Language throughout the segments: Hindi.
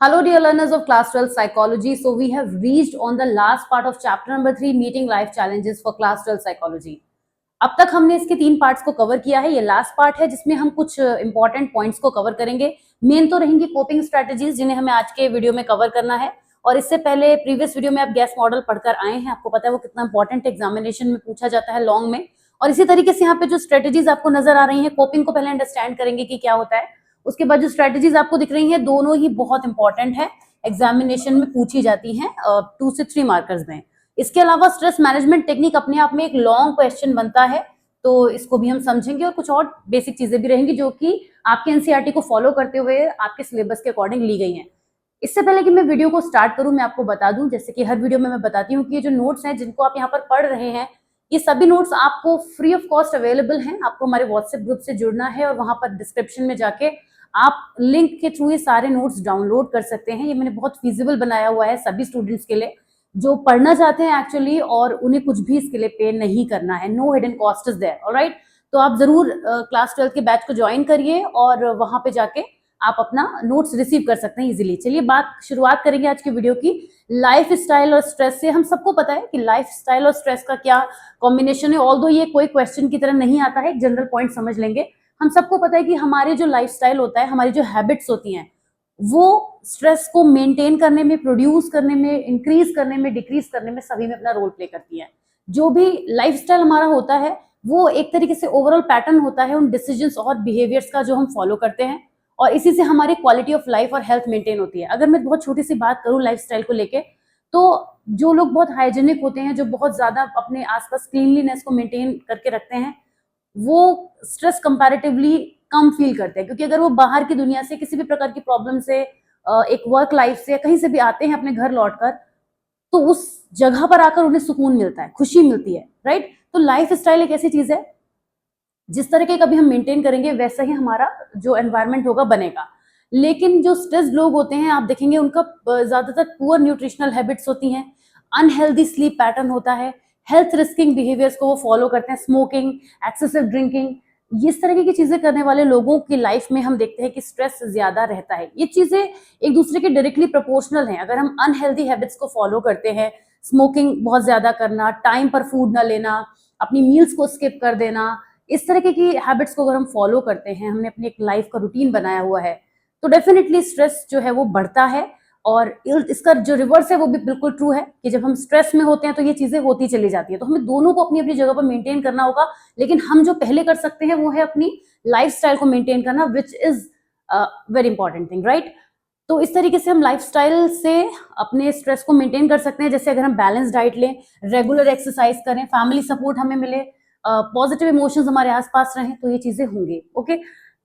Hello, dear learners of Class 12 Psychology. So, we have reached on the last part of chapter number 3, Meeting Life Challenges for Class 12 Psychology. अब तक हमने इसके 3 पार्ट्स को कवर किया है। ये लास्ट पार्ट है जिसमें हम कुछ इंपॉर्टेंट पॉइंट्स को कवर करेंगे। मेन तो रहेंगी कोपिंग स्ट्रेटजीज जिन्हें हमें आज के वीडियो में कवर करना है। और इससे पहले प्रीवियस वीडियो में आप गैस मॉडल पढ़कर आए हैं, आपको पता है वो कितना इंपॉर्टेंट एग्जामिनेशन में पूछा जाता है लॉन्ग में। और इसी तरीके से यहाँ पे जो स्ट्रेटजीज आपको नजर आ रही है, कोपिंग को पहले अंडरस्टैंड करेंगे कि क्या होता है, उसके बाद जो स्ट्रेटजीज आपको दिख रही है दोनों ही बहुत इंपॉर्टेंट है, एग्जामिनेशन में पूछी जाती हैं 2 से 3 मार्कर्स में। इसके अलावा स्ट्रेस मैनेजमेंट टेक्निक अपने आप में एक लॉन्ग क्वेश्चन बनता है, तो इसको भी हम समझेंगे और कुछ और बेसिक चीजें भी रहेंगी जो कि आपके एनसीईआरटी को फॉलो करते हुए आपके सिलेबस के अकॉर्डिंग ली गई हैं। इससे पहले कि मैं वीडियो को स्टार्ट करूं, मैं आपको बता दूं, जैसे कि हर वीडियो में मैं बताती हूँ कि ये जो नोट्स हैं जिनको आप यहाँ पर पढ़ रहे हैं, ये सभी नोट्स आपको फ्री ऑफ कॉस्ट अवेलेबल हैं। आपको हमारे व्हाट्सएप ग्रुप से जुड़ना है और वहां पर डिस्क्रिप्शन में जाके आप लिंक के थ्रू ये सारे नोट्स डाउनलोड कर सकते हैं। ये मैंने बहुत फीजिबल बनाया हुआ है सभी स्टूडेंट्स के लिए जो पढ़ना चाहते हैं एक्चुअली, और उन्हें कुछ भी इसके लिए पे नहीं करना है। No hidden cost is there, alright. तो आप जरूर क्लास 12 के बैच को ज्वाइन करिए और वहां पे जाके आप अपना नोट्स रिसीव कर सकते हैं इजीली। चलिए शुरुआत करेंगे आज की वीडियो की लाइफ स्टाइल और स्ट्रेस से। हम सबको पता है कि लाइफ स्टाइल और स्ट्रेस का क्या कॉम्बिनेशन है, ऑल्दो ये कोई क्वेश्चन की तरह नहीं आता है, एक जनरल पॉइंट समझ लेंगे। हम सबको पता है कि हमारे जो लाइफ स्टाइल होता है, हमारी जो हैबिट्स होती हैं, वो स्ट्रेस को मेंटेन करने में, प्रोड्यूस करने में, इंक्रीज करने में, डिक्रीज करने में सभी में अपना रोल प्ले करती है। जो भी लाइफस्टाइल हमारा होता है वो एक तरीके से ओवरऑल पैटर्न होता है उन डिसीजंस और बिहेवियर्स का जो हम फॉलो करते हैं, और इसी से हमारी क्वालिटी ऑफ लाइफ और हेल्थ मेंटेन होती है। अगर मैं बहुत छोटी सी बात करूं लाइफस्टाइल को लेके, तो जो लोग बहुत हाइजीनिक होते हैं, जो बहुत ज्यादा अपने आसपास क्लीनलीनेस को मेंटेन करके रखते हैं, वो स्ट्रेस कंपैरेटिवली कम फील करते हैं, क्योंकि अगर वो बाहर की दुनिया से किसी भी प्रकार की प्रॉब्लम से, एक वर्क लाइफ से, कहीं से भी आते हैं अपने घर लौटकर, तो उस जगह पर आकर उन्हें सुकून मिलता है, खुशी मिलती है, राइट। तो लाइफ स्टाइल एक ऐसी चीज है जिस तरह के कभी हम मेंटेन करेंगे वैसा ही हमारा जो एनवायरनमेंट होगा बनेगा। लेकिन जो स्ट्रेस लोग होते हैं आप देखेंगे उनका ज्यादातर पुअर न्यूट्रिशनल हैबिट्स होती हैं, अनहेल्दी स्लीप पैटर्न होता है, हेल्थ रिस्किंग बिहेवियर्स को वो फॉलो करते हैं, स्मोकिंग, एक्सेसिव ड्रिंकिंग, इस तरह की चीजें करने वाले लोगों की लाइफ में हम देखते हैं कि स्ट्रेस ज्यादा रहता है। ये चीजें एक दूसरे के डायरेक्टली प्रोपोर्शनल हैं। अगर हम अनहेल्दी हैबिट्स को फॉलो करते हैं, स्मोकिंग बहुत ज्यादा करना, टाइम पर फूड न लेना, अपनी मील्स को स्किप कर देना, इस तरह की हैबिट्स को अगर हम फॉलो करते हैं, हमने अपनी एक लाइफ का रूटीन बनाया हुआ है, तो डेफिनेटली स्ट्रेस जो है वो बढ़ता है। और इसका जो रिवर्स है वो भी बिल्कुल ट्रू है कि जब हम स्ट्रेस में होते हैं तो ये चीजें होती चली जाती है। तो हमें दोनों को अपनी अपनी जगह पर मेंटेन करना होगा, लेकिन हम जो पहले कर सकते हैं वो है अपनी लाइफस्टाइल को मेंटेन करना, which is very important thing, right. तो इस तरीके से हम लाइफस्टाइल से अपने स्ट्रेस को मेंटेन कर सकते हैं। जैसे अगर हम बैलेंस डाइट लें, रेगुलर एक्सरसाइज करें, फैमिली सपोर्ट हमें मिले, पॉजिटिव इमोशंस हमारे आसपास रहें, तो ये चीजें होंगी, ओके।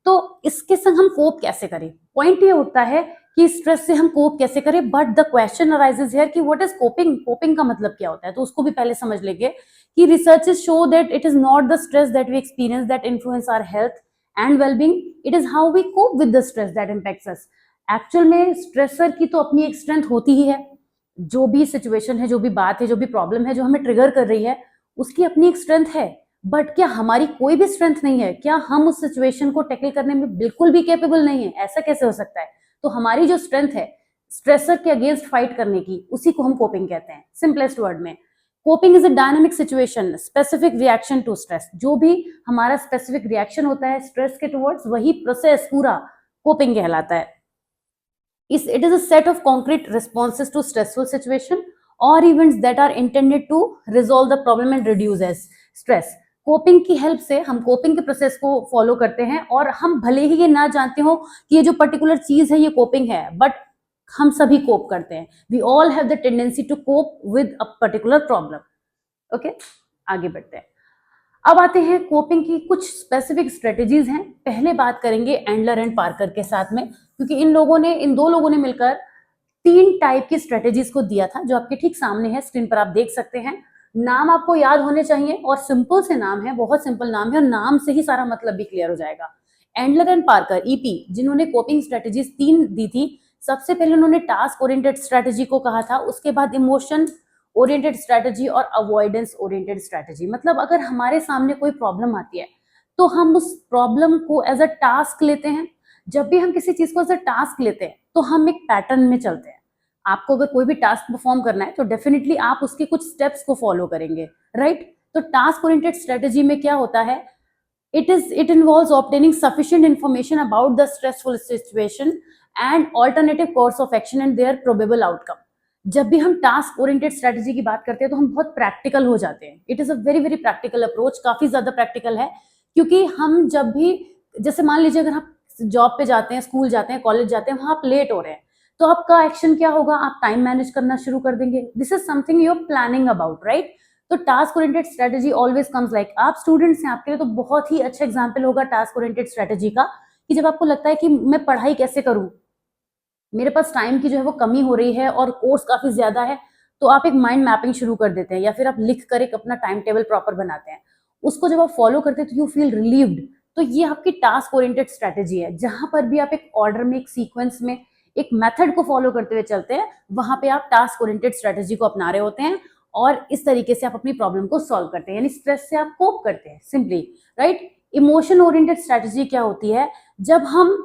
तो इसके संग हम कोप कैसे करें, पॉइंट ये उठता है कि स्ट्रेस से हम कोप कैसे करें। But the question arises here कि व्हाट इज कोपिंग, कोपिंग का मतलब क्या होता है, तो उसको भी पहले समझ लेंगे कि researches show that it is not the stress that we experience that influence our health and wellbeing, it is how we cope with the stress that impacts us. Actual में स्ट्रेसर की तो अपनी एक स्ट्रेंथ होती ही है, जो भी सिचुएशन है, जो भी बात है, जो भी प्रॉब्लम है जो हमें ट्रिगर कर रही है, उसकी अपनी एक स्ट्रेंथ है। बट क्या हमारी कोई भी स्ट्रेंथ नहीं है? क्या हम उस सिचुएशन को टैकल करने में बिल्कुल भी कैपेबल नहीं है? ऐसा कैसे हो सकता है? तो हमारी जो स्ट्रेंथ है स्ट्रेसर के अगेंस्ट फाइट करने की, उसी को हम कोपिंग कहते हैं। सिंपलेस्ट वर्ड में, coping is a dynamic situation, specific reaction to stress. जो भी हमारा स्पेसिफिक रिएक्शन होता है स्ट्रेस के टुवर्ड्स, वही प्रोसेस पूरा कोपिंग कहलाता है। It is a set of concrete responses to stressful situation or events that are intended to resolve the problem and reduce stress. Coping की हेल्प से हम कोपिंग के प्रोसेस को फॉलो करते हैं, और हम भले ही ये ना जानते हो कि ये जो पर्टिकुलर चीज है ये कोपिंग है, बट हम सभी कोप करते हैं। We all have the tendency to cope with a particular problem, okay. आगे बढ़ते हैं। अब आते हैं कोपिंग की कुछ स्पेसिफिक स्ट्रेटेजीज हैं। पहले बात करेंगे एंडलर एंड पार्कर के साथ में, क्योंकि इन दो लोगों ने मिलकर 3 टाइप की स्ट्रेटेजीज को दिया था, जो आपके ठीक सामने है, स्क्रीन पर आप देख सकते हैं। नाम आपको याद होने चाहिए, और सिंपल से नाम है, बहुत सिंपल नाम है, और नाम से ही सारा मतलब भी क्लियर हो जाएगा। एंडलर एंड पार्कर, ईपी, जिन्होंने कोपिंग स्ट्रेटेजीज 3 दी थी। सबसे पहले उन्होंने टास्क ओरिएंटेड स्ट्रेटेजी को कहा था, उसके बाद इमोशन ओरिएंटेड स्ट्रेटेजी और अवॉइडेंस ओरिएंटेड स्ट्रेटेजी। मतलब अगर हमारे सामने कोई प्रॉब्लम आती है तो हम उस प्रॉब्लम को एज अ टास्क लेते हैं। जब भी हम किसी चीज को एज अ टास्क लेते हैं तो हम एक पैटर्न में चलते हैं। आपको अगर कोई भी टास्क परफॉर्म करना है तो डेफिनेटली आप उसके कुछ स्टेप्स को फॉलो करेंगे, राइट? तो टास्क ओरिएंटेड स्ट्रेटेजी में क्या होता है, it involves obtaining sufficient information about the stressful situation and alternative course of action and their probable outcome. जब भी हम टास्क ओरिएंटेड स्ट्रेटेजी की बात करते हैं तो हम बहुत प्रैक्टिकल हो जाते हैं। It is a very very practical approach, काफी ज्यादा प्रैक्टिकल है, क्योंकि हम जब भी, जैसे मान लीजिए अगर आप जॉब पे जाते हैं, स्कूल जाते हैं, कॉलेज जाते हैं, वहां आप लेट हो रहे हैं, तो आपका एक्शन क्या होगा, आप टाइम मैनेज करना शुरू कर देंगे। This is something you are planning about, right? तो task oriented strategy always comes like, आप स्टूडेंट्स हैं, आपके लिए तो बहुत ही अच्छा एग्जांपल होगा टास्क ओरिएंटेड स्ट्रेटेजी का, कि जब आपको लगता है कि मैं पढ़ाई कैसे करूं, मेरे पास टाइम की जो है वो कमी हो रही है और कोर्स काफी ज्यादा है, तो आप एक माइंड मैपिंग शुरू कर देते हैं या फिर आप लिख कर एक अपना टाइम टेबल प्रॉपर बनाते हैं। उसको जब आप फॉलो करते हैं तो यू फील रिलीव्ड। तो ये आपकी टास्क ओरिएंटेड स्ट्रेटेजी है, जहां पर भी आप एक ऑर्डर में, एक सीक्वेंस में, एक मेथड को फॉलो करते हुए चलते हैं, वहां पे आप टास्क ओरिएंटेड स्ट्रेटेजी को अपना रहे होते हैं और इस तरीके से आप अपनी प्रॉब्लम को सॉल्व करते हैं, यानी स्ट्रेस से आप कोप करते हैं simply, right? Emotion oriented strategy क्या होती है, जब हम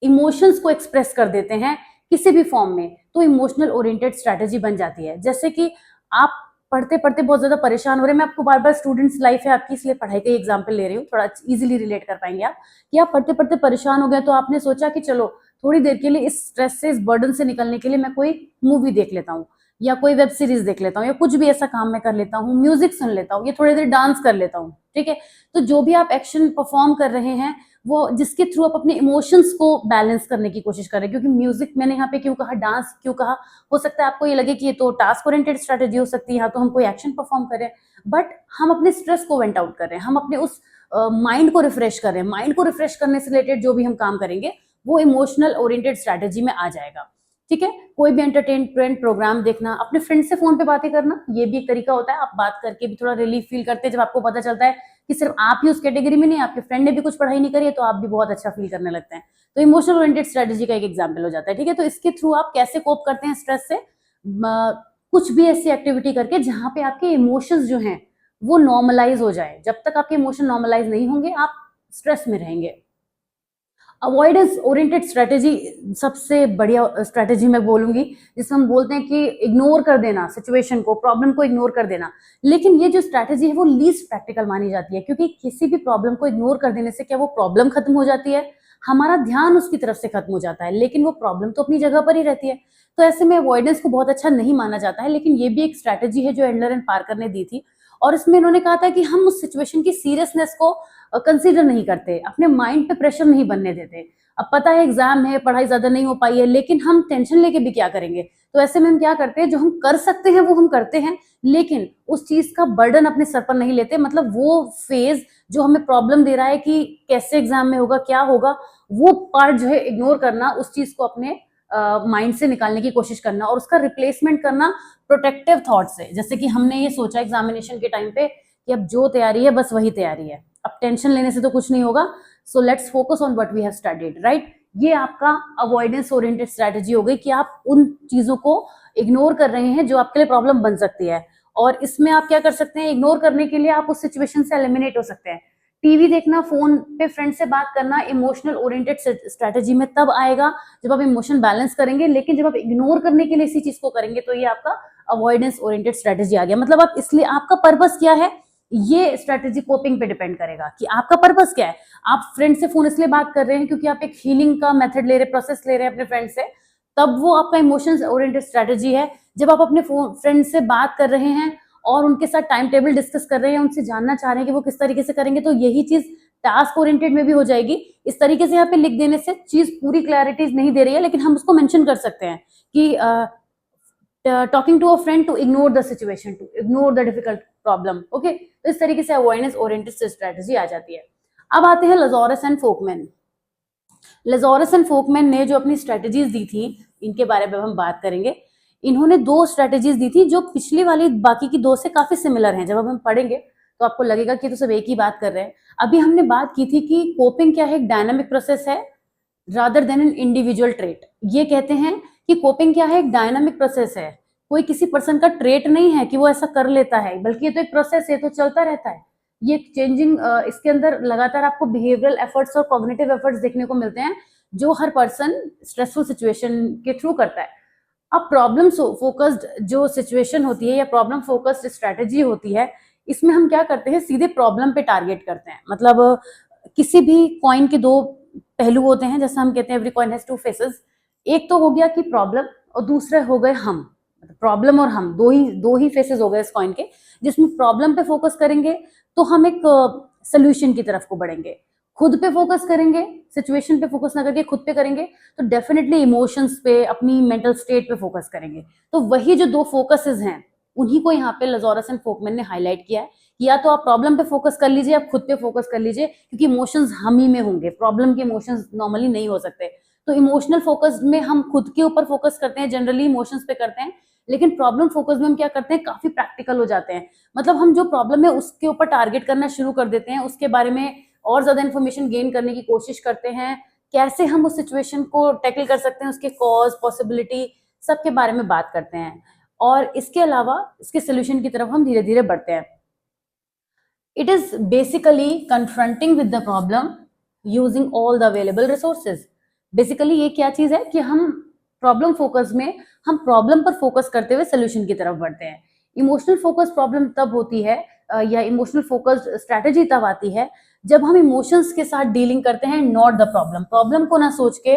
इमोशंस को एक्सप्रेस कर देते हैं किसी भी फॉर्म में, तो इमोशनल ओरिएंटेड स्ट्रेटेजी बन जाती है। जैसे कि आप पढ़ते पढ़ते बहुत ज्यादा परेशान हो रहे हैं, मैं आपको बार बार, स्टूडेंट्स लाइफ है आपकी, इसलिए पढ़ाई का एग्जांपल ले रही हूँ, थोड़ा इजीली रिलेट कर पाएंगे आप, कि आप पढ़ते पढ़ते परेशान हो गए, तो आपने सोचा कि चलो थोड़ी देर के लिए इस स्ट्रेस से, इस बर्डन से निकलने के लिए मैं कोई मूवी देख लेता हूँ, या कोई वेब सीरीज देख लेता हूँ, या कुछ भी ऐसा काम मैं कर लेता हूँ, म्यूजिक सुन लेता हूँ, या थोड़ी देर डांस कर लेता हूँ, ठीक है? तो जो भी आप एक्शन परफॉर्म कर रहे हैं, वो जिसके थ्रू आप अपने इमोशंस को बैलेंस करने की कोशिश कर रहे हैं, क्योंकि म्यूजिक, मैंने यहाँ पे क्यों कहा, डांस क्यों कहा, हो सकता है आपको ये लगे कि ये तो टास्क ओरिएंटेड स्ट्रेटेजी हो सकती है, यहाँ तो हम कोई एक्शन परफॉर्म कर रहे हैं, बट हम अपने स्ट्रेस को वेंट आउट कर रहे हैं, हम अपने उस माइंड को रिफ्रेश कर रहे हैं। माइंड को रिफ्रेश करने से रिलेटेड जो भी हम काम करेंगे वो इमोशनल ओरिएंटेड स्ट्रेटेजी में आ जाएगा, ठीक है? कोई भी एंटरटेनमेंट प्रोग्राम देखना, अपने फ्रेंड से फोन पे बातें करना, ये भी एक तरीका होता है। आप बात करके भी थोड़ा रिलीफ फील करते हैं, जब आपको पता चलता है कि सिर्फ आप ही उस कैटेगरी में नहीं, आपके फ्रेंड ने भी कुछ पढ़ाई नहीं करी है, तो आप भी बहुत अच्छा फील करने लगते हैं। तो इमोशनल ओरिएंटेड स्ट्रेटेजी का एक एग्जाम्पल हो जाता है, ठीक है? तो इसके थ्रू आप कैसे कोप करते हैं स्ट्रेस से, कुछ भी ऐसी एक्टिविटी करके जहां पे आपके इमोशंस जो हैं वो नॉर्मलाइज हो जाए। जब तक आपके इमोशन नॉर्मलाइज नहीं होंगे, आप स्ट्रेस में रहेंगे। अवॉइडेंस ओरिएंटेड स्ट्रेटेजी सबसे बढ़िया स्ट्रेटेजी मैं बोलूंगी, जिसमें हम बोलते हैं कि इग्नोर कर देना सिचुएशन को, प्रॉब्लम को इग्नोर कर देना। लेकिन ये जो स्ट्रेटेजी है वो लीस्ट प्रैक्टिकल मानी जाती है, क्योंकि किसी भी प्रॉब्लम को इग्नोर कर देने से क्या वो प्रॉब्लम खत्म हो जाती है, हमारा ध्यान उसकी तरफ से खत्म हो जाता है, लेकिन वो प्रॉब्लम तो अपनी जगह पर ही रहती है। तो ऐसे में अवॉइडेंस को बहुत अच्छा नहीं माना जाता है, लेकिन ये भी एक स्ट्रेटेजी है जो एंडलर एंड पार्कर ने दी थी, और इसमें इन्होंने कहा था कि हम उस सिचुएशन की सीरियसनेस को कंसीडर नहीं करते, अपने माइंड पे प्रेशर नहीं बनने देते। अब पता है एग्जाम है, पढ़ाई ज्यादा नहीं हो पाई है, लेकिन हम टेंशन लेके भी क्या करेंगे? तो ऐसे में हम क्या करते हैं, जो हम कर सकते हैं वो हम करते हैं, लेकिन उस चीज का बर्डन अपने सर पर नहीं लेते। मतलब वो फेज जो हमें प्रॉब्लम दे रहा है कि कैसे एग्जाम में होगा, क्या होगा, वो पार्ट जो है इग्नोर करना, उस चीज को अपने माइंड से निकालने की कोशिश करना और उसका रिप्लेसमेंट करना प्रोटेक्टिव थॉट से। जैसे कि हमने ये सोचा एग्जामिनेशन के टाइम पे कि अब जो तैयारी है बस वही तैयारी है, अब टेंशन लेने से तो कुछ नहीं होगा, so let's focus on what we have studied, right? ये आपका अवॉइडेंस ओरिएंटेड स्ट्रेटेजी हो गई कि आप उन चीजों को इग्नोर कर रहे हैं जो आपके लिए प्रॉब्लम बन सकती है। और इसमें आप क्या कर सकते हैं, इग्नोर करने के लिए आप उस सिचुएशन से एलिमिनेट हो सकते हैं। टीवी देखना, फोन पे फ्रेंड से बात करना इमोशनल ओरिएंटेड स्ट्रेटेजी में तब आएगा जब आप इमोशन बैलेंस करेंगे, लेकिन जब आप इग्नोर करने के लिए इसी चीज को करेंगे तो ये आपका अवॉइडेंस ओरिएंटेड स्ट्रेटेजी आ गया। मतलब आप इसलिए, आपका पर्पस क्या है, ये स्ट्रेटेजी कोपिंग पे डिपेंड करेगा कि आपका पर्पस क्या है। आप फ्रेंड से फोन इसलिए बात कर रहे हैं क्योंकि आप एक हीलिंग का मेथड ले रहे हैं, प्रोसेस ले रहे हैं अपने फ्रेंड से, तब वो आपका इमोशंस ओरिएंटेड स्ट्रेटेजी है। जब आप अपने फ्रेंड से बात कर रहे हैं और उनके साथ टाइम टेबल डिस्कस कर रहे हैं, उनसे जानना चाह रहे हैं कि वो किस तरीके से करेंगे, तो यही चीज टास्क ओरिएंटेड में भी हो जाएगी। इस तरीके से यहाँ पे लिख देने से चीज पूरी क्लैरिटी नहीं दे रही है, लेकिन हम उसको मेंशन कर सकते हैं कि talking to a friend to ignore the situation, to ignore the difficult problem, okay? तो इस तरीके से अवॉइडेंस ओरिएंटेड स्ट्रेटेजी आ जाती है। अब आते हैं लज़ोरस एंड फोकमैन। लज़ोरस एंड फोकमैन ने जो अपनी स्ट्रेटेजीज दी थी, इनके बारे में हम बात करेंगे। इन्होंने दो स्ट्रेटेजीज दी थी जो पिछली वाली बाकी की दो से काफी सिमिलर हैं। जब अब हम पढ़ेंगे तो आपको लगेगा कि तो सब एक ही बात कर रहे हैं। अभी हमने बात की थी कि कोपिंग क्या है, एक डायनामिक प्रोसेस है rather than an individual trait. ये कहते हैं कि कोपिंग क्या है, एक डायनामिक प्रोसेस है, कोई किसी पर्सन का ट्रेट नहीं है कि वो ऐसा कर लेता है, बल्कि ये तो एक प्रोसेस है, तो चलता रहता है। ये चेंजिंग, इसके अंदर लगातार आपको बिहेवियरल एफर्ट्स और कॉग्निटिव एफर्ट्स देखने को मिलते हैं जो हर पर्सन स्ट्रेसफुल सिचुएशन के थ्रू करता है। अब प्रॉब्लम फोकस्ड जो सिचुएशन होती है या प्रॉब्लम फोकस्ड स्ट्रेटेजी होती है, इसमें हम क्या करते हैं, सीधे प्रॉब्लम पे टारगेट करते हैं। मतलब किसी भी कॉइन के दो पहलू होते हैं, जैसे हम कहते हैं every coin has two faces. एक तो हो गया कि प्रॉब्लम, और दूसरे हो गए हम। प्रॉब्लम और हम दो ही फेसेस हो गए इस कॉइन के, जिसमें प्रॉब्लम पे फोकस करेंगे तो हम एक सोल्यूशन की तरफ को बढ़ेंगे। खुद पे फोकस करेंगे, सिचुएशन पे फोकस ना करके खुद पे करेंगे, तो डेफिनेटली इमोशंस पे, अपनी मेंटल स्टेट पे फोकस करेंगे। तो वही जो दो फोकसेस हैं, उन्हीं को यहाँ पे लज़ोरस एंड फोकमैन ने हाईलाइट किया है कि या तो आप प्रॉब्लम पे फोकस कर लीजिए, आप खुद पे फोकस कर लीजिए, क्योंकि इमोशंस हम ही में होंगे, प्रॉब्लम के इमोशंस नॉर्मली नहीं हो सकते। तो इमोशनल फोकस में हम खुद के ऊपर फोकस करते हैं, जनरली इमोशंस पे करते हैं, लेकिन प्रॉब्लम फोकस में हम क्या करते हैं, काफी प्रैक्टिकल हो जाते हैं। मतलब हम जो प्रॉब्लम है उसके ऊपर टारगेट करना शुरू कर देते हैं, उसके बारे में और ज्यादा इन्फॉर्मेशन गेन करने की कोशिश करते हैं, कैसे हम उस सिचुएशन को टैकल कर सकते हैं, उसके कॉज, पॉसिबिलिटी, सबके बारे में बात करते हैं। और इसके अलावा इसके सोल्यूशन की तरफ हम धीरे धीरे बढ़ते हैं। It is basically confronting with the problem using all the available resources. Basically ये क्या चीज है कि हम प्रॉब्लम फोकस में हम प्रॉब्लम पर फोकस करते हुए सोल्यूशन की तरफ बढ़ते हैं। इमोशनल फोकस प्रॉब्लम तब होती है या इमोशनल फोकस स्ट्रैटेजी तब आती है जब हम इमोशंस के साथ डीलिंग करते हैं, नॉट द प्रॉब्लम। प्रॉब्लम को ना सोच के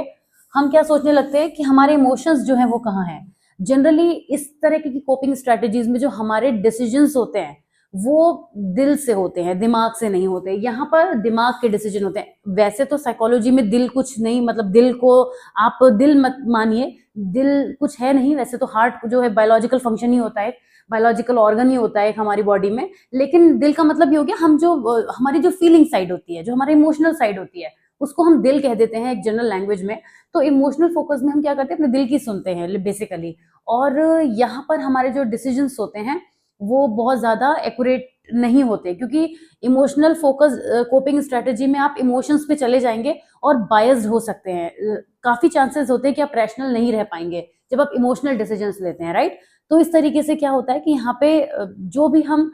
हम क्या सोचने लगते हैं कि हमारे इमोशंस जो हैं वो कहाँ हैं। जनरली इस तरह की कोपिंग स्ट्रैटेजीज में जो हमारे डिसीजंस होते हैं वो दिल से होते हैं, दिमाग से नहीं होते। यहाँ पर दिमाग के डिसीजन होते हैं। वैसे तो साइकोलॉजी में दिल कुछ नहीं, मतलब दिल को आप दिल मत मानिए, दिल कुछ है नहीं। वैसे तो हार्ट जो है बायोलॉजिकल फंक्शन ही होता है, बायोलॉजिकल ऑर्गन ही होता है एक हमारी बॉडी में। लेकिन दिल का मतलब ये हो गया, हम जो हमारी जो फीलिंग साइड होती है, जो हमारी इमोशनल साइड होती है, उसको हम दिल कह देते हैं एक जनरल लैंग्वेज में। तो इमोशनल फोकस में हम क्या करते हैं, अपने दिल की सुनते हैं बेसिकली। और यहाँ पर हमारे जो डिसीजंस होते हैं वो बहुत ज्यादा एक्यूरेट नहीं होते, क्योंकि इमोशनल फोकस कोपिंग स्ट्रेटेजी में आप इमोशंस पे चले जाएंगे और बायस्ड हो सकते हैं। काफी चांसेस होते हैं कि आप रैशनल नहीं रह पाएंगे जब आप इमोशनल डिसीजंस लेते हैं, राइट। तो इस तरीके से क्या होता है कि यहाँ पे जो भी हम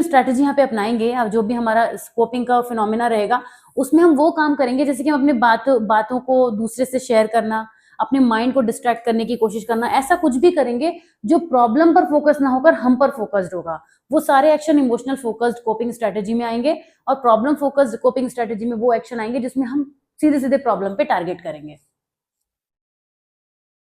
स्ट्रैटेजी यहाँ पे अपनाएंगे, जो भी हमारा स्कोपिंग का फिनोमिना रहेगा, उसमें हम वो काम करेंगे जैसे कि हम अपने बातों को दूसरे से शेयर करना, अपने माइंड को डिस्ट्रैक्ट करने की कोशिश करना, ऐसा कुछ भी करेंगे जो प्रॉब्लम पर फोकस ना होकर हम पर फोकस्ड होगा। वो सारे action emotional focused coping strategy में आएंगे, और प्रॉब्लम फोकस्ड कोपिंग स्ट्रैटेजी में वो एक्शन आएंगे जिसमें हम सीधे सीधे प्रॉब्लम पे टारगेट करेंगे।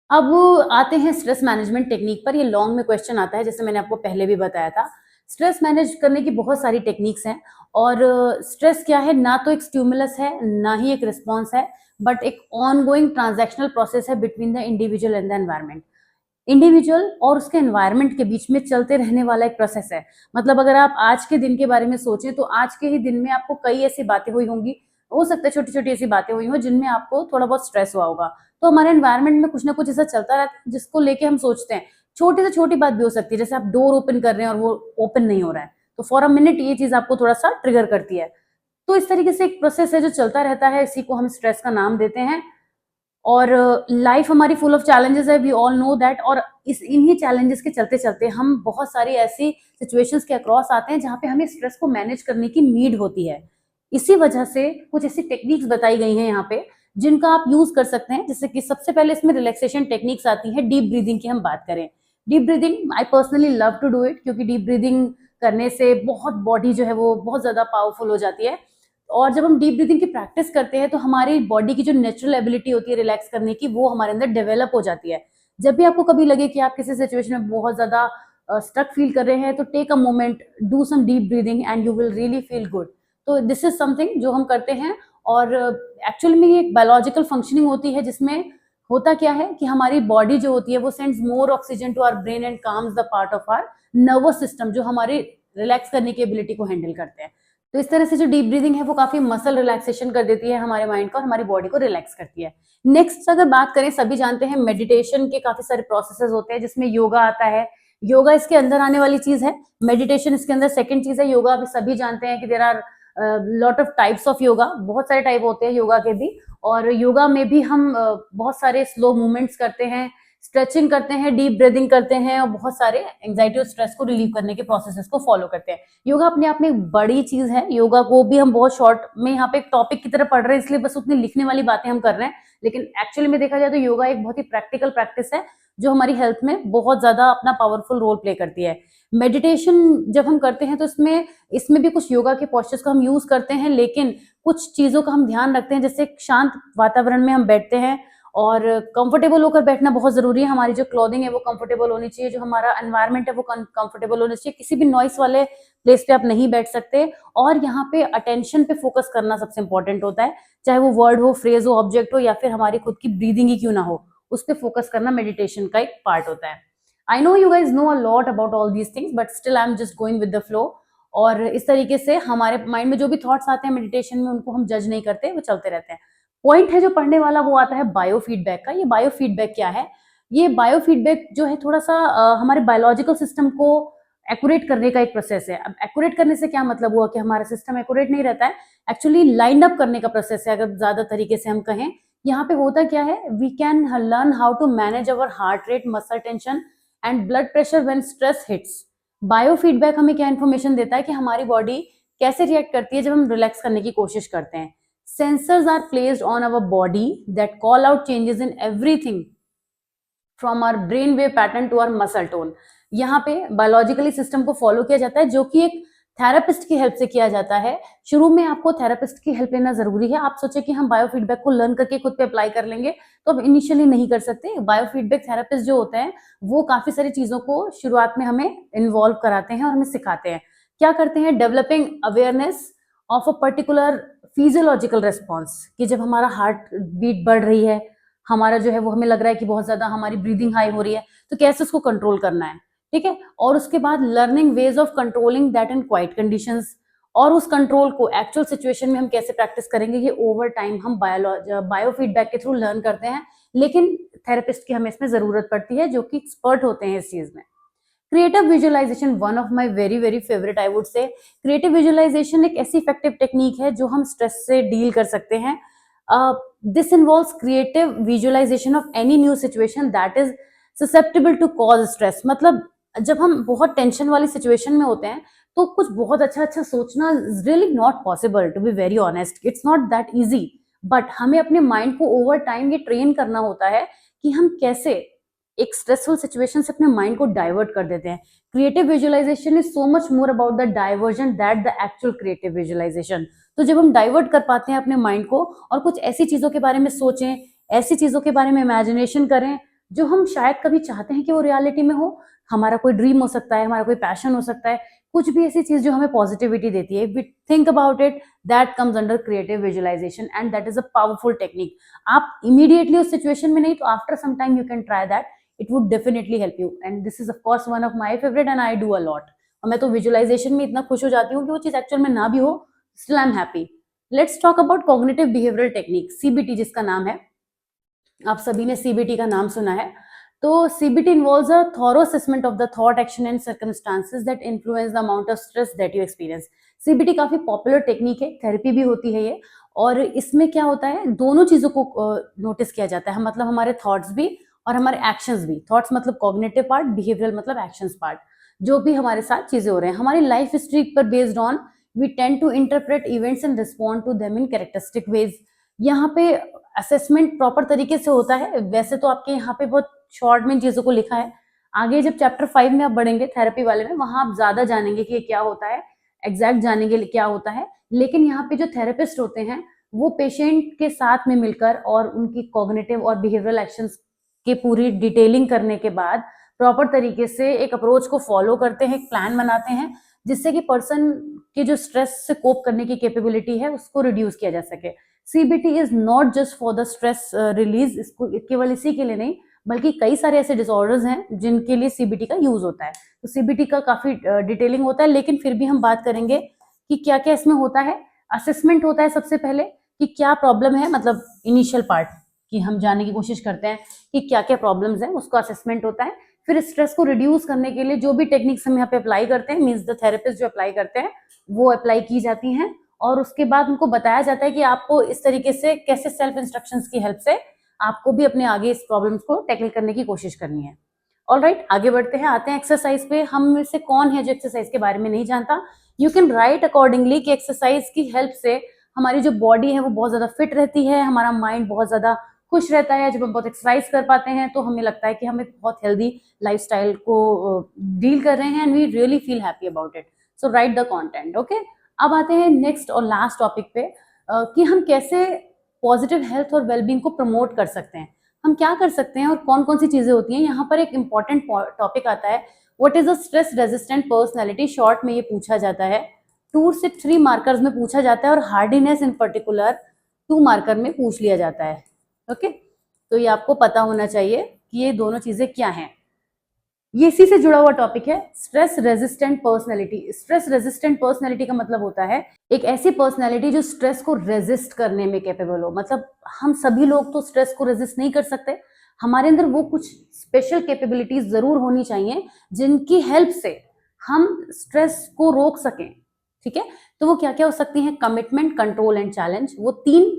अब आते हैं स्ट्रेस मैनेजमेंट टेक्निक पर। ये लॉन्ग में क्वेश्चन आता है, जैसे मैंने आपको पहले भी बताया था। स्ट्रेस मैनेज करने की बहुत सारी टेक्निक्स हैं, और स्ट्रेस क्या है, ना तो एक स्टिमुलस है ना ही एक रिस्पॉन्स है, बट एक ऑनगोइंग ट्रांजैक्शनल प्रोसेस है between the individual and the environment. Individual और उसके एनवायरमेंट के बीच में चलते रहने वाला एक प्रोसेस है। मतलब अगर आप आज के दिन के बारे में सोचें तो आज के ही दिन में आपको कई ऐसी बातें हुई होंगी, हो सकता है छोटी छोटी ऐसी बातें हुई हो जिनमें आपको थोड़ा बहुत स्ट्रेस हुआ होगा। तो हमारे एनवायरमेंट में कुछ ना कुछ ऐसा चलता रहता है जिसको लेके हम सोचते हैं। छोटी से छोटी बात भी हो सकती है, जैसे आप डोर ओपन कर रहे हैं और वो ओपन नहीं हो रहा है, तो फॉर अ मिनट ये चीज आपको थोड़ा सा ट्रिगर करती है। तो इस तरीके से एक प्रोसेस है जो चलता रहता है, इसी को हम स्ट्रेस का नाम देते हैं। और लाइफ हमारी फुल ऑफ चैलेंजेस है, वी ऑल नो दैट। और इन्हीं चैलेंजेस के चलते चलते हम बहुत सारी ऐसी सिचुएशंस के अक्रॉस आते हैं जहाँ पे हमें स्ट्रेस को मैनेज करने की नीड होती है। इसी वजह से कुछ ऐसी टेक्निक्स बताई गई हैं यहाँ पे जिनका आप यूज कर सकते हैं। जैसे कि सबसे पहले इसमें रिलैक्सेशन टेक्निक्स आती है। डीप ब्रीदिंग की हम बात करें, deep breathing I personally love to do it, क्योंकि डीप ब्रीदिंग करने से बहुत बॉडी जो है वो बहुत ज्यादा पावरफुल हो जाती है। और जब हम डीप ब्रीदिंग की प्रैक्टिस करते हैं तो हमारी बॉडी की जो नेचुरल एबिलिटी होती है रिलैक्स करने की, वो हमारे अंदर डेवलप हो जाती है। जब भी आपको कभी लगे कि आप किसी सिचुएशन में बहुत ज्यादा स्ट्रक फील कर रहे हैं, तो take a moment, do some deep breathing and you will really feel good. तो दिस इज समथिंग जो हम करते हैं। और एक्चुअली में ये एक बायोलॉजिकल फंक्शनिंग होती है, जिसमें होता क्या है कि हमारी बॉडी जो होती है वो sends more oxygen to our brain and calms the part of our nervous system जो हमारी रिलैक्स करने की एबिलिटी को हैंडल करते हैं। तो इस तरह से जो डीप ब्रीदिंग है वो काफी मसल रिलैक्सेशन कर देती है हमारे माइंड को, और हमारी बॉडी को रिलैक्स करती है। नेक्स्ट अगर बात करें, सभी जानते हैं मेडिटेशन के काफी सारे प्रोसेसेस होते हैं, जिसमें योगा आता है। योगा इसके अंदर आने वाली चीज है, मेडिटेशन इसके अंदर सेकंड चीज है। योगा अभी सभी जानते हैं कि there are lot of types of yoga, बहुत सारे टाइप होते हैं योगा के भी। और योगा में भी हम बहुत सारे स्लो मूवमेंट्स करते हैं, स्ट्रेचिंग करते हैं, डीप ब्रीदिंग करते हैं और बहुत सारे एंजाइटी और स्ट्रेस को रिलीव करने के प्रोसेसेस को फॉलो करते हैं। योगा अपने आप में एक बड़ी चीज है। योगा को भी हम बहुत शॉर्ट में यहाँ पे एक टॉपिक की तरह पढ़ रहे हैं, इसलिए बस उतनी लिखने वाली बातें हम कर रहे हैं, लेकिन एक्चुअली में देखा जाए तो योगा एक बहुत ही प्रैक्टिकल प्रैक्टिस है जो हमारी हेल्थ में बहुत ज्यादा अपना पावरफुल रोल प्ले करती है। मेडिटेशन जब हम करते हैं तो इसमें भी कुछ योगा के पोस्चर्स का हम यूज करते हैं, लेकिन कुछ चीजों का हम ध्यान रखते हैं, जैसे शांत वातावरण में हम बैठते हैं और कंफर्टेबल होकर बैठना बहुत जरूरी है। हमारी जो क्लॉथिंग है वो कंफर्टेबल होनी चाहिए, जो हमारा एनवायरनमेंट है वो कंफर्टेबल होना चाहिए। किसी भी नॉइस वाले प्लेस पे आप नहीं बैठ सकते, और यहाँ पे अटेंशन पे फोकस करना सबसे इंपॉर्टेंट होता है, चाहे वो वर्ड हो, फ्रेज हो, ऑब्जेक्ट हो, या फिर हमारी खुद की ब्रीदिंग ही क्यों ना हो, उस पर फोकस करना मेडिटेशन का एक पार्ट होता है। I know you guys know a lot about all these things, but still I am just going with the flow. और इस तरीके से हमारे माइंड में जो भी थॉट्स आते हैं मेडिटेशन में, उनको हम जज नहीं करते, वो चलते रहते हैं। पॉइंट है जो पढ़ने वाला, वो आता है बायो फीडबैक का। ये बायो फीडबैक क्या है? ये बायो फीडबैक जो है थोड़ा सा हमारे बायोलॉजिकल सिस्टम को एक्यूरेट करने का एक प्रोसेस है। अब एक्यूरेट करने से क्या मतलब हुआ कि हमारा सिस्टम एक्यूरेट नहीं रहता है, एक्चुअली लाइंड अप करने का प्रोसेस है, अगर ज्यादा तरीके से हम कहें। यहाँ पे होता क्या है, we can learn how to manage our heart rate, muscle tension and blood pressure when stress hits. Biofeedback हमें क्या इन्फॉर्मेशन देता है कि हमारी बॉडी कैसे रिएक्ट करती है जब हम रिलैक्स करने की कोशिश करते हैं। Sensors are placed on our body that call out changes in everything from our brain wave pattern to our muscle tone। यहाँ पे बायोलॉजिकली सिस्टम को फॉलो किया जाता है, जो कि एक थेरापिस्ट की हेल्प से किया जाता है। शुरू में आपको थेरापिस्ट की हेल्प लेना जरूरी है। आप सोचे कि हम बायोफीडबैक को लर्न करके खुद पे अप्लाई कर लेंगे, तो अब इनिशियली नहीं कर सकते। बायोफीडबैक थेरापिस्ट जो होते हैं वो काफी सारी चीजों को शुरुआत में हमें इन्वॉल्व कराते हैं और हमें सिखाते हैं। क्या करते हैं, developing awareness of a particular physiological response, कि जब हमारा हार्ट बीट बढ़ रही है, हमारा जो है वो हमें लग रहा है कि बहुत ज्यादा हमारी ब्रीदिंग हाई हो रही है, तो कैसे उसको कंट्रोल करना है, ठीक है। और उसके बाद learning ways of controlling that in quite conditions, और उस कंट्रोल को एक्चुअल सिचुएशन में हम कैसे प्रैक्टिस करेंगे, ये ओवर टाइम हम बायो फीडबैक के थ्रू लर्न करते हैं। लेकिन थेरेपिस्ट की हमें इसमें जरूरत पड़ती है, जो कि एक्सपर्ट होते हैं इस चीज में। Creative visualization, one of my very very favourite, I would say. Creative visualization एक ऐसी इफेक्टिव टेक्निक है जो हम स्ट्रेस से डील कर सकते हैं। This involves creative visualisation of any new situation that is susceptible to cause stress. मतलब जब हम बहुत टेंशन वाली सिचुएशन में होते हैं तो कुछ बहुत अच्छा अच्छा सोचना is really not possible, to be very honest, it's not that easy. But हमें अपने माइंड को ओवर टाइम ये ट्रेन करना होता है कि हम कैसे एक स्ट्रेसफुल सिचुएशन से अपने माइंड को डाइवर्ट कर देते हैं। Creative visualisation is so much more about the diversion that the actual creative visualisation. तो जब हम डाइवर्ट कर पाते हैं अपने माइंड को और कुछ ऐसी चीजों के बारे में सोचें, ऐसी चीजों के बारे में इमेजिनेशन करें जो हम शायद कभी चाहते हैं कि वो रियलिटी में हो, हमारा कोई ड्रीम हो सकता है, हमारा कोई पैशन हो सकता है, कुछ भी ऐसी चीज जो हमें पॉजिटिविटी देती है, we think about it, that comes under creative visualisation and that is a powerful technique. आप इमीडिएटली उस सिचुएशन में नहीं, तो after some time you can try that, it would definitely help you, and this is of course one of my favorite and I do a lot। और मैं तो विजुअलाइजेशन में इतना खुश हो जाती हूँ कि वो चीज एक्चुअल में ना भी हो, still I'm happy। Let's talk about cognitive behavioral technique, CBT जिसका नाम है। आप सभी ने CBT का नाम सुना है। तो CBT involves a thorough assessment of the thought, action and circumstances that influence the amount of stress that you experience। CBT काफी पॉपुलर टेक्निक है, थेरेपी भी होती है ये, और इसमें क्या होता है, दोनों चीजों को नोटिस किया जाता है, मतलब हमारे थॉट्स भी और हमारे एक्शंस भी। थॉट्स मतलब कॉग्निटिव पार्ट, बिहेवियरल मतलब एक्शंस पार्ट, जो भी हमारे साथ चीजें हो रहे हैं हमारी लाइफ हिस्ट्री पर based on, we tend to interpret events and respond to them in characteristic ways. यहाँ पे असेसमेंट प्रॉपर तरीके से होता है। वैसे तो आपके यहाँ पे बहुत शॉर्ट में चीजों को लिखा है, आगे जब चैप्टर 5 में आप बढ़ेंगे थेरेपी वाले में, वहां आप ज्यादा जानेंगे कि ये क्या होता है, एग्जैक्ट जानेंगे क्या होता है। लेकिन यहाँ पे जो थेरेपिस्ट होते हैं वो पेशेंट के साथ में मिलकर और उनकी कॉग्निटिव और बिहेवियरल एक्शंस की पूरी डिटेलिंग करने के बाद प्रॉपर तरीके से एक अप्रोच को फॉलो करते हैं, एक प्लान बनाते हैं, जिससे कि पर्सन की जो स्ट्रेस से कोप करने की कैपेबिलिटी है उसको रिड्यूस किया जा सके। CBT is not just for the stress release, इसको केवल इसी के लिए नहीं, बल्कि कई सारे ऐसे डिसऑर्डर्स हैं जिनके लिए CBT का यूज होता है। तो CBT का काफी डिटेलिंग होता है, लेकिन फिर भी हम बात करेंगे कि क्या क्या इसमें होता है। असेसमेंट होता है सबसे पहले कि क्या प्रॉब्लम है, मतलब इनिशियल पार्ट कि हम जानने की कोशिश करते हैं कि क्या क्या प्रॉब्लम्स हैं, उसको असेसमेंट होता है। फिर स्ट्रेस को रिड्यूस करने के लिए जो भी टेक्निक्स हम यहाँ पे अप्लाई करते हैं, मींस द थेरेपिस्ट जो अप्लाई करते हैं वो अप्लाई की जाती हैं, और उसके बाद उनको बताया जाता है कि आपको इस तरीके से कैसे सेल्फ इंस्ट्रक्शंस की हेल्प से आपको भी अपने आगे इस प्रॉब्लम्स को टैकल करने की कोशिश करनी है। ऑलराइट, आगे बढ़ते हैं, आते हैं एक्सरसाइज पे। हम में से कौन है जो एक्सरसाइज के बारे में नहीं जानता? यू कैन राइट अकॉर्डिंगली कि एक्सरसाइज की हेल्प से हमारी जो बॉडी है वो बहुत ज्यादा फिट रहती है, हमारा माइंड बहुत ज्यादा खुश रहता है। जब हम बहुत एक्सरसाइज कर पाते हैं तो हमें लगता है कि हम एक बहुत हेल्दी लाइफस्टाइल को डील कर रहे हैं and we really feel happy about it. So write the content. Okay, अब आते हैं नेक्स्ट और लास्ट टॉपिक पे कि हम कैसे पॉजिटिव हेल्थ और वेलबींग को प्रमोट कर सकते हैं। हम क्या कर सकते हैं और कौन कौन सी चीजें होती हैं। यहाँ पर एक इंपॉर्टेंट टॉपिक आता है, what is a stress resistant personality. Short में ये पूछा जाता है, 2 से 3 मार्कर्स में पूछा जाता है और हार्डीनेस इन पर्टिकुलर 2 मार्कर में पूछ लिया जाता है। ओके, तो ये आपको पता होना चाहिए कि ये दोनों चीजें क्या हैं। ये इसी से जुड़ा हुआ टॉपिक है, stress resistant personality. Stress resistant personality का मतलब होता है एक ऐसी पर्सनैलिटी जो स्ट्रेस को रेजिस्ट करने में कैपेबल हो। मतलब हम सभी लोग तो स्ट्रेस को रेजिस्ट नहीं कर सकते, हमारे अंदर वो कुछ स्पेशल कैपेबिलिटीज जरूर होनी चाहिए जिनकी हेल्प से हम स्ट्रेस को रोक सकें। ठीक है, तो वो क्या क्या हो सकती हैं? Commitment, control and challenge. वो 3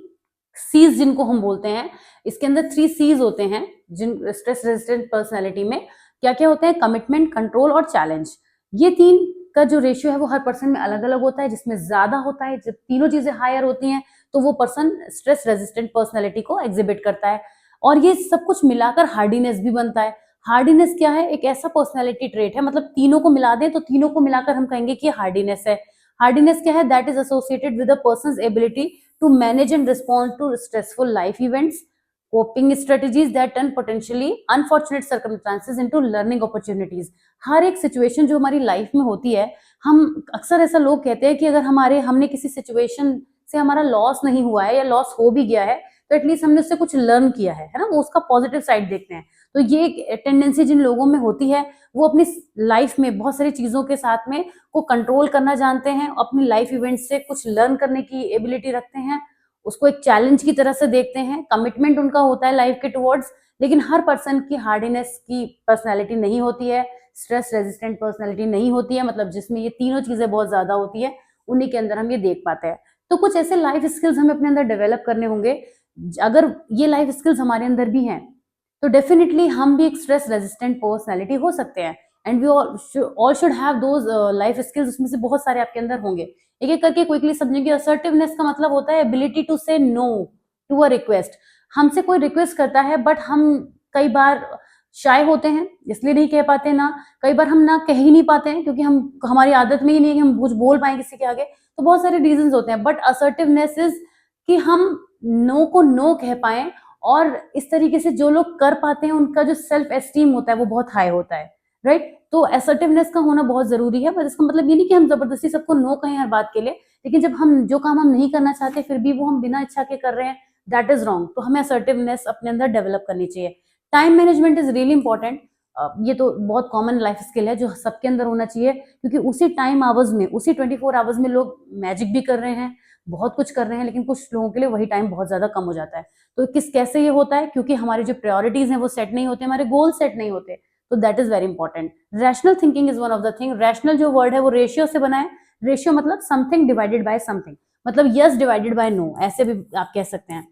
सीज जिनको हम बोलते हैं, इसके अंदर 3 सीज होते हैं जिन स्ट्रेस रेजिस्टेंट पर्सनैलिटी में। क्या क्या होते हैं? कमिटमेंट, कंट्रोल और चैलेंज। ये 3 का जो रेशियो है वो हर पर्सन में अलग अलग होता है, जिसमें ज्यादा होता है, जब तीनों चीजें हायर होती हैं तो वो पर्सन स्ट्रेस रेजिस्टेंट पर्सनैलिटी को एग्जिबिट करता है। और ये सब कुछ मिलाकर हार्डीनेस भी बनता है। हार्डीनेस क्या है? एक ऐसा पर्सनैलिटी ट्रेट है, मतलब तीनों को मिला दें तो तीनों को मिलाकर हम कहेंगे कि हार्डीनेस है। हार्डीनेस क्या है? That is associated with a person's ability to manage and respond to stressful life events, coping strategies that turn potentially unfortunate circumstances into learning opportunities। हर एक सिचुएशन जो हमारी लाइफ में होती है, हम अक्सर ऐसा लोग कहते हैं कि अगर हमने किसी सिचुएशन से हमारा लॉस नहीं हुआ है या लॉस हो भी गया है तो एटलीस्ट हमने उससे कुछ लर्न किया है ना, वो उसका पॉजिटिव साइड देखते हैं। तो ये एक टेंडेंसी जिन लोगों में होती है, वो अपनी लाइफ में बहुत सारी चीजों के साथ में को कंट्रोल करना जानते हैं, अपनी लाइफ इवेंट से कुछ लर्न करने की एबिलिटी रखते हैं, उसको एक चैलेंज की तरह से देखते हैं, कमिटमेंट उनका होता है लाइफ के टुवर्ड्स। लेकिन हर पर्सन की हार्डीनेस की पर्सनैलिटी नहीं होती है, स्ट्रेस रेजिस्टेंट पर्सनैलिटी नहीं होती है, मतलब जिसमें ये तीनों चीजें बहुत ज्यादा होती है, उन्हीं के अंदर हम ये देख पाते हैं। तो कुछ ऐसे लाइफ स्किल्स हमें अपने अंदर डेवलप करने होंगे। अगर ये लाइफ स्किल्स हमारे अंदर भी हैं तो डेफिनेटली हम भी एक स्ट्रेस रेजिस्टेंट पर्सनैलिटी हो सकते हैं। And we all should have those life skills, उसमें से बहुत सारे आपके अंदर होंगे। एक एक करके क्विकली समझेंगे। असर्टिवनेस का मतलब होता है एबिलिटी टू से नो टू अ रिक्वेस्ट। हमसे कोई रिक्वेस्ट करता है बट हम कई बार शाय होते हैं, इसलिए नहीं कह पाते ना, कई बार हम ना कह ही नहीं पाते हैं क्योंकि हम हमारी आदत में ही नहीं है कि हम कुछ बोल पाए किसी के आगे। तो बहुत सारे रीजंस होते हैं, बट असर्टिवनेस इज कि हम नो को नो कह पाए। और इस तरीके से जो लोग कर पाते हैं उनका जो सेल्फ एस्टीम होता है वो बहुत हाई होता है, राइट। तो असर्टिवनेस का होना बहुत जरूरी है, पर इसका मतलब ये नहीं कि हम जबरदस्ती सबको नो कहें हर बात के लिए। लेकिन जब हम जो काम हम नहीं करना चाहते फिर भी वो हम बिना इच्छा के कर रहे हैं, दैट इज रॉन्ग। तो हमें असर्टिवनेस अपने अंदर डेवलप करनी चाहिए। Time management is really important. ये तो बहुत कॉमन लाइफ स्किल है जो सबके अंदर होना चाहिए, क्योंकि उसी टाइम आवर्स में, उसी 24 आवर्स में लोग मैजिक भी कर रहे हैं, बहुत कुछ कर रहे हैं, लेकिन कुछ लोगों के लिए वही टाइम बहुत ज्यादा कम हो जाता है। तो कैसे ये होता है? क्योंकि हमारी जो प्रायोरिटीज हैं वो सेट नहीं होते, हमारे गोल सेट नहीं होते। तो that is very important. Rational thinking is one of the thing. Rational जो वर्ड है वो रेशियो से बना है। रेशियो मतलब समथिंग डिवाइडेड बाय समथिंग, मतलब यस डिवाइडेड बाय नो, ऐसे भी आप कह सकते हैं।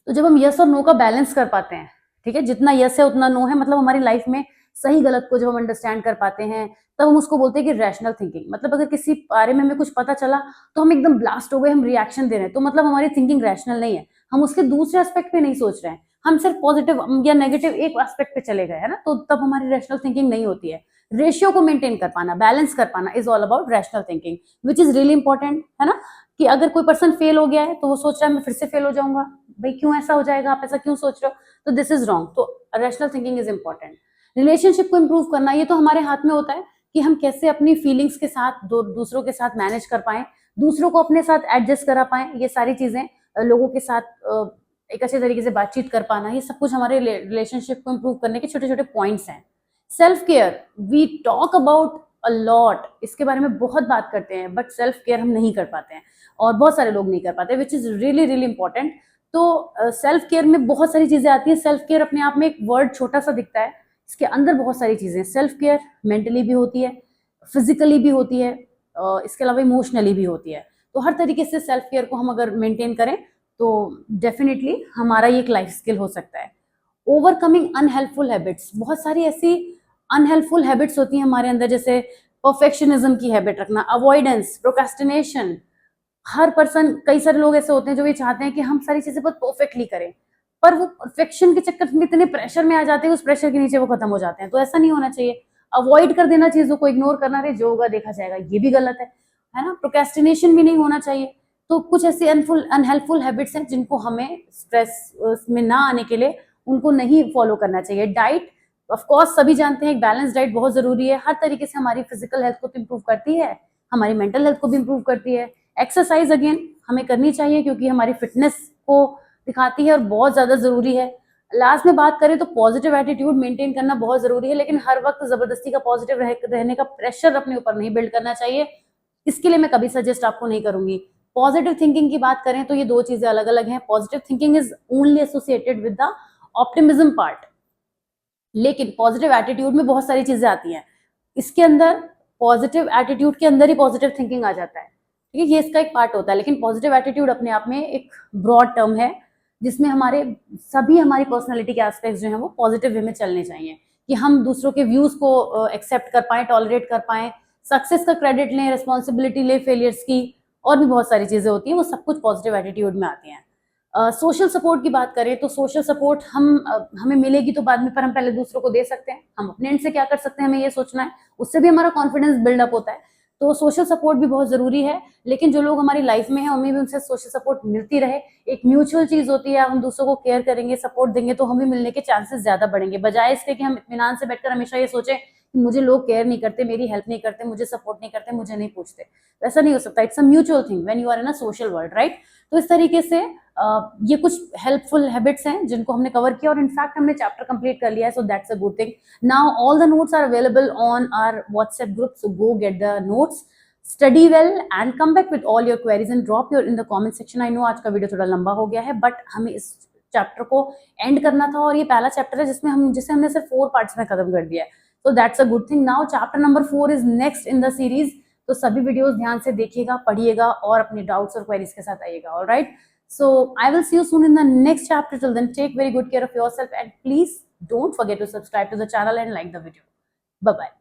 तो जब हम यस और नो का बैलेंस कर पाते हैं, ठीक है, जितना यस है उतना नो है, मतलब हमारी लाइफ में सही गलत को जब हम अंडरस्टैंड कर पाते हैं तब हम उसको बोलते हैं कि रैशनल थिंकिंग। मतलब अगर किसी बारे में हमें कुछ पता चला तो हम एकदम ब्लास्ट हो गए, हम रिएक्शन दे रहे हैं, तो मतलब हमारी थिंकिंग रैशनल नहीं है, हम उसके दूसरे एस्पेक्ट पे नहीं सोच रहे हैं, हम सिर्फ पॉजिटिव या नेगेटिव एक एस्पेक्ट पे चले गए, है ना, तो तब हमारी रैशनल थिंकिंग नहीं होती है। रेशियो को मेंटेन कर पाना, बैलेंस कर पाना is all about rational thinking, which is really important, है ना। कि अगर कोई पर्सन फेल हो गया है तो वो सोच रहा है मैं फिर से फेल हो जाऊंगा, भाई क्यों ऐसा हो जाएगा, आप ऐसा क्यों सोच रहे हो, तो दिस इज रॉन्ग। तो rational thinking is important. Relationship को इंप्रूव करना, ये तो हमारे हाथ में होता है कि हम कैसे अपनी फीलिंग्स के साथ दूसरों के साथ मैनेज कर पाए, दूसरों को अपने साथ एडजस्ट करा पाए, ये सारी चीजें लोगों के साथ एक अच्छे तरीके से बातचीत कर पाना, ये सब कुछ हमारे रिलेशनशिप को इंप्रूव करने के छोटे छोटे पॉइंट्स हैं। Self care, we talk about a lot, इसके बारे में बहुत बात करते हैं, बट सेल्फ केयर हम नहीं कर पाते हैं और बहुत सारे लोग नहीं कर पाते, which is really really important. तो सेल्फ केयर में बहुत सारी चीजें आती हैं। सेल्फ केयर अपने आप में एक वर्ड छोटा सा दिखता है, इसके अंदर बहुत सारी चीजें। सेल्फ केयर मेंटली भी होती है, फिजिकली भी होती है, इसके अलावा इमोशनली भी होती है। तो हर तरीके से सेल्फ केयर को हम अगर मेंटेन करें तो डेफिनेटली हमारा ये एक लाइफ स्किल हो सकता है। ओवरकमिंग अनहेल्पफुल हैबिट्स, बहुत सारी ऐसी अनहेल्पफुल हैबिट्स होती हैं हमारे अंदर, जैसे परफेक्शनिज्म की हैबिट रखना, अवॉइडेंस, प्रोक्रेस्टिनेशन। हर पर्सन, कई सारे लोग ऐसे होते हैं जो ये चाहते हैं कि हम सारी चीजें बहुत परफेक्टली करें, पर वो परफेक्शन के चक्कर में इतने प्रेशर में आ जाते हैं, उस प्रेशर के नीचे वो खत्म हो जाते हैं। तो ऐसा नहीं होना चाहिए। अवॉइड कर देना चीजों को, इग्नोर करना, रहे जो होगा देखा जाएगा, ये भी गलत है ना। प्रोक्रेस्टिनेशन भी नहीं होना चाहिए। तो कुछ ऐसी अनहेल्पफुल हैबिट्स हैं जिनको हमें स्ट्रेस में ना आने के लिए उनको नहीं फॉलो करना चाहिए। डाइट, ऑफ कोर्स सभी जानते हैं एक बैलेंस डाइट बहुत जरूरी है, हर तरीके से हमारी फिजिकल हेल्थ को तो इम्प्रूव करती है, हमारी मेंटल हेल्थ को भी इम्प्रूव करती है। एक्सरसाइज अगेन हमें करनी चाहिए क्योंकि हमारी फिटनेस को दिखाती है और बहुत ज्यादा जरूरी है। लास्ट में बात करें तो पॉजिटिव एटीट्यूड मेंटेन करना बहुत जरूरी है, लेकिन हर वक्त जबरदस्ती का पॉजिटिव रहने का प्रेशर अपने ऊपर नहीं बिल्ड करना चाहिए। इसके लिए मैं कभी सजेस्ट आपको नहीं करूंगी। पॉजिटिव थिंकिंग की बात करें तो ये दो चीजें अलग अलग हैं। Positive thinking is only associated with the optimism part, लेकिन पॉजिटिव एटीट्यूड में बहुत सारी चीजें आती हैं। इसके अंदर पॉजिटिव एटीट्यूड के अंदर ही पॉजिटिव थिंकिंग आ जाता है, ठीक है, ये इसका एक पार्ट होता है। लेकिन पॉजिटिव एटीट्यूड अपने आप में एक ब्रॉड टर्म है जिसमें हमारे सभी हमारी पर्सनालिटी के एस्पेक्ट्स जो हैं वो पॉजिटिव वे में चलने चाहिए, कि हम दूसरों के व्यूज को एक्सेप्ट कर पाए, टॉलरेट कर पाए, सक्सेस का क्रेडिट लें, रिस्पॉन्सिबिलिटी लें फेलियर्स की, और भी बहुत सारी चीजें होती हैं, वो सब कुछ पॉजिटिव एटीट्यूड में आती हैं। सोशल सपोर्ट की बात करें तो सोशल सपोर्ट हमें मिलेगी तो बाद में, पर हम पहले दूसरों को दे सकते हैं। हम अपने एंड से क्या कर सकते हैं हमें ये सोचना है, उससे भी हमारा कॉन्फिडेंस बिल्डअप होता है। तो सोशल सपोर्ट भी बहुत जरूरी है, लेकिन जो लोग हमारी लाइफ में हैं उन्हें भी उनसे सोशल सपोर्ट मिलती रहे। एक म्यूचुअल चीज होती है, हम दूसरों को केयर करेंगे, सपोर्ट देंगे तो हमें मिलने के चांसेस ज्यादा बढ़ेंगे, बजाय इसके कि हम इत्मीनान से बैठकर हमेशा ये सोचें कि मुझे लोग केयर नहीं करते, मेरी हेल्प नहीं करते, मुझे सपोर्ट नहीं करते, मुझे नहीं पूछते। तो ऐसा नहीं हो सकता। It's a mutual thing when you are in a social world, right. तो इस तरीके से ये कुछ हेल्पफुल हैबिट्स हैं जिनको हमने कवर किया, और इनफैक्ट हमने चैप्टर कंप्लीट कर लिया है, so that's a good thing. Now all the notes are available on our WhatsApp group, so go get the notes, study well and come back with all your queries and drop your in the comment section. I know आज का वीडियो थोड़ा लंबा हो गया है, बट हमें इस चैप्टर को एंड करना था, और ये पहला चैप्टर है जिसे हमने सिर्फ 4 पार्ट्स में खत्म कर दिया है, so that's a good thing। now chapter number 4 is next in the series, तो सभी वीडियोस ध्यान से देखिएगा, पढ़िएगा और अपने डाउट्स और क्वेरीज के साथ आइएगा। All right, so I will see you soon in the next chapter. Till then, take very good care of yourself and please don't forget to subscribe to the channel and like the video. Bye bye.